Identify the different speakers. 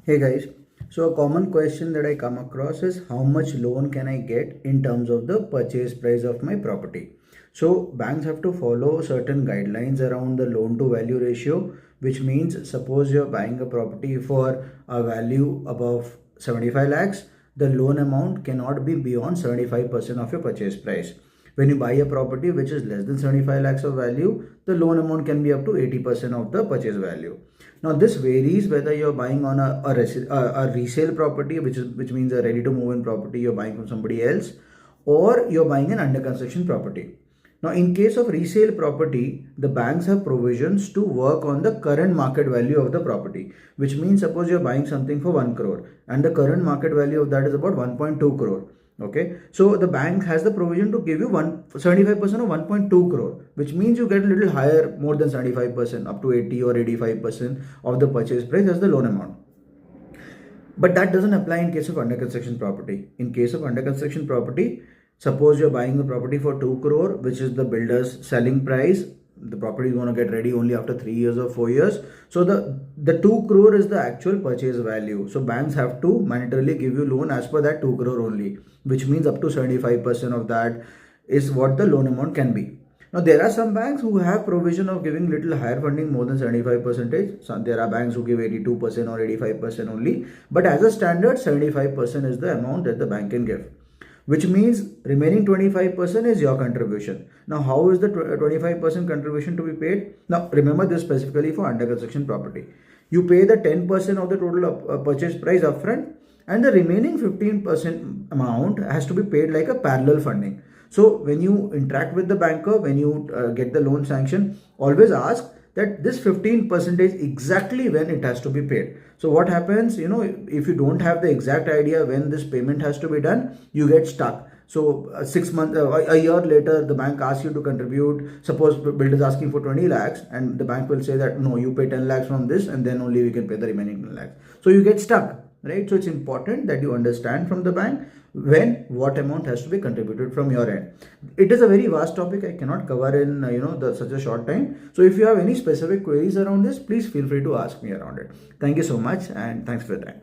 Speaker 1: Hey guys, so a common question that I come across is how much loan can I get in terms of the purchase price of my property? So banks have to follow certain guidelines around the loan to value ratio, which means suppose you're buying a property for a value above 75 lakhs, the loan amount cannot be beyond 75% of your purchase price. When you buy a property which is less than 75 lakhs of value, the loan amount can be up to 80% of the purchase value. Now this varies whether you're buying on a resale property, which means a ready to move in property you're buying from somebody else, or you're buying an under construction property. Now in case of resale property, the banks have provisions to work on the current market value of the property, which means suppose you're buying something for 1 crore and the current market value of that is about 1.2 crore. Okay, so the bank has the provision to give you 75% of 1.2 crore, which means you get a little higher, more than 75%, up to 80 or 85% of the purchase price as the loan amount. But that doesn't apply in case of under construction property. In case of under construction property, suppose you're buying the property for 2 crore, which is the builder's selling price. The property is going to get ready only after 3 years or 4 years. So the 2 crore is the actual purchase value. So banks have to monetarily give you loan as per that 2 crore only, which means up to 75% of that is what the loan amount can be. Now there are some banks who have provision of giving little higher funding, more than 75%. There are banks who give 82% or 85% only. But as a standard, 75% is the amount that the bank can give, which means remaining 25% is your contribution. Now how is the 25% contribution to be paid? Now remember this specifically for under construction property. You pay the 10% of the total purchase price upfront, and the remaining 15% amount has to be paid like a parallel funding. So when you interact with the banker, when you get the loan sanction, always ask that this 15% exactly when it has to be paid. So what happens, if you don't have the exact idea when this payment has to be done, you get stuck. So 6 months, a year later, the bank asks you to contribute. Suppose the builder is asking for 20 lakhs and the bank will say that no, you pay 10 lakhs from this and then only we can pay the remaining 10 lakhs. So you get stuck, right? So it's important that you understand from the bank when what amount has to be contributed from your end. It is a very vast topic. I cannot cover in such a short time. So if you have any specific queries around this, please feel free to ask me around it. Thank you so much and thanks for your time.